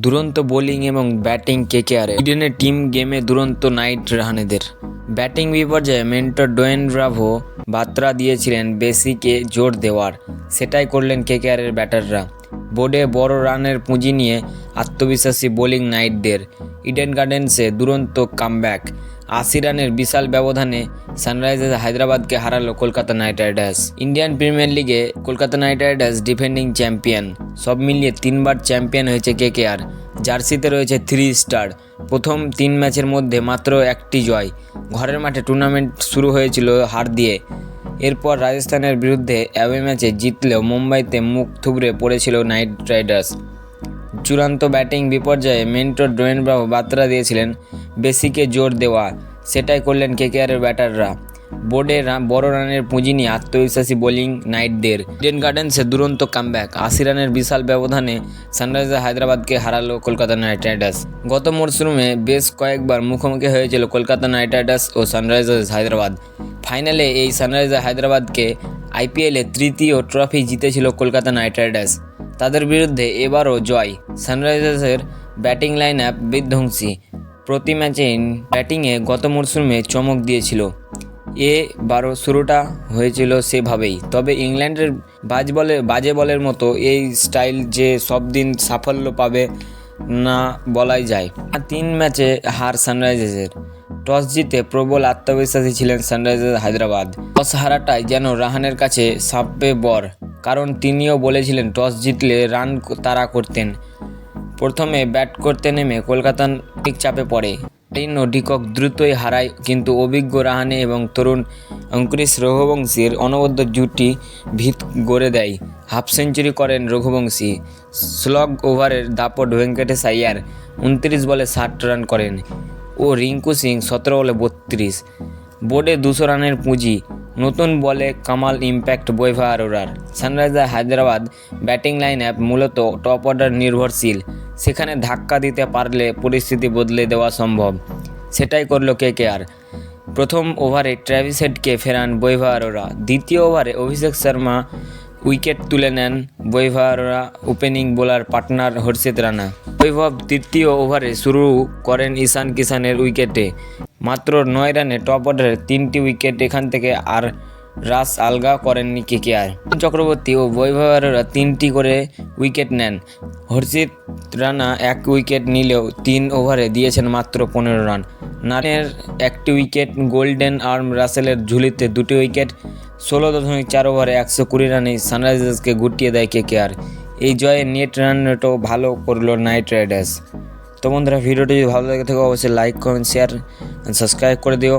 দুরন্ত বোলিং এবং batting KKR. ইডেনের team গেমে দুরন্ত নাইট রাহানেদের। ব্যাটিং বিপর্যয়ে মেন্টর ডোয়েন ব্রাভো বার্তা দিয়েছিলেন বেসিকে জোর দেওয়ার, সেটাই করলেন কেকেআরের ব্যাটাররা। বোর্ডে বড় রানের পুঁজি নিয়ে আত্মবিশ্বাসী বোলিং নাইটদের। ইডেন গার্ডেন্সে দুরন্ত কামব্যাক, ৮০ রানের বিশাল ব্যবধানে সানরাইজার্স হায়দ্রাবাদকে হারালো Kolkata knight riders. Indian premier লিগে Kolkata knight riders defending champion. সব মিলিয়ে 3বার চ্যাম্পিয়ন হয়েছে কেকেআর। জার্সিতে রয়েছে 3 স্টার। প্রথম 3 ম্যাচের মধ্যে মাত্র একটি জয়। ঘরের মাঠে টুর্নামেন্ট শুরু হয়েছিল হার দিয়ে। এরপর রাজস্থানের বিরুদ্ধে অ্যাওয়ে ম্যাচে জিতলেও মুম্বাইতে মুখ থুবড়ে পড়েছিল নাইট রাইডার্স। চূড়ান্ত ব্যাটিং বিপর্যয়ে মেন্টর ডোয়েন ব্রাভো বার্তা দিয়েছিলেন বেসিকে জোর দেওয়া, সেটাই করলেন কেকেআরের ব্যাটাররা। বোর্ডে বড় রানের পুঁজি নিয়ে আত্মবিশ্বাসী বোলিং নাইটদের। ইডেন গার্ডেন্সে দুরন্ত কামব্যাক, ৮০ রানের বিশাল ব্যবধানে সানরাইজার্স হায়দ্রাবাদকে হারালো কলকাতা নাইট রাইডার্স। গত মরশুমে বেশ কয়েকবার মুখোমুখি হয়েছিল কলকাতা নাইট রাইডার্স ও সানরাইজার্স হায়দ্রাবাদ। ফাইনালে এই সানরাইজার্স হায়দ্রাবাদকে আইপিএলে তৃতীয় ট্রফি জিতেছিল কলকাতা নাইট রাইডার্স। তাদের বিরুদ্ধে এবারও জয়। সানরাইজার্সের ব্যাটিং লাইন আপ বিধ্বংসী। প্রতি ম্যাচে ব্যাটিংয়ে গত মরশুমে চমক দিয়েছিল। এবারও শুরুটা হয়েছিল সেভাবেই। তবে ইংল্যান্ডের বাজে বলের মতো এই স্টাইল যে সব দিন সাফল্য পাবে না বলাই যায়। 3 ম্যাচে হার সানরাইজার্সের। টস জিতে প্রবল আত্মবিশ্বাসী ছিলেন সানরাইজার্স হায়দ্রাবাদ। টস হারাটাই যেন রাহানের কাছে সাপে বর, কারণ তিনিও বলেছিলেন টস জিতলে রান তারা করতেন। প্রথমে ব্যাট করতে নেমে কলকাতা ঠিক চাপে পড়ে। ও ডিকক দ্রুতই হারায়, কিন্তু অভিজ্ঞ রাহানে এবং তরুণ অঙ্কুরিশ রঘুবংশীর অনবদ্য জুটি ভিত গড়ে দেয়। হাফ সেঞ্চুরি করেন রঘুবংশী। স্লগ ওভারের দাপট ভেঙ্কটেশ আইয়ার 29 বলে 60 রান করেন ও রিঙ্কু সিং 17 বলে 32। বোর্ডে 200 রানের পুঁজি। নতুন বলে কামাল ইম্প্যাক্ট বৈভব অরোরার। Sunrisers Hyderabad batting line up মূলত টপ অর্ডার নির্ভরশীল। সেখানে ধাক্কা দিতে পারলে পরিস্থিতি বদলে দেওয়া সম্ভব, সেটাই করল কেকেআর। প্রথম ওভারে ট্র্যাভিস হেডকে ফেরান বৈভব অরোরা। দ্বিতীয় ওভারে অভিষেক শর্মা উইকেট তুলে নেন বৈভব অরোরা ওপেনিং বোলার পার্টনার হর্ষিত রানা। বৈভব তৃতীয় ওভারে শুরু করেন ঈশান কিষানের উইকেটে। মাত্র 9 রানে টপ অর্ডারের 3টি উইকেট এখান থেকে আর রাশ আলগা করেননি কেকেআর। চক্রবর্তী ও বৈভব অরোরা 3টি করে উইকেট নেন। হর্ষিত রানা 1 উইকেট নিলেও 3 ওভারে দিয়েছেন মাত্র 15 রান। নারের 1টি উইকেট, গোল্ডেন আর্ম রাসেলের ঝুলিতে 2টি উইকেট। 16.4 ওভারে 120 রানে সানরাইজার্সকে গুটিয়ে দেয় কেকেআর। এই জয়ে নেট রান রেটও ভালো করলো নাইট রাইডার্স। তো বন্ধুরা, ভিডিওটি যদি ভালো লাগে থাকে অবশ্যই লাইক, কমেন্ট, শেয়ার সাবস্ক্রাইব করে দিও।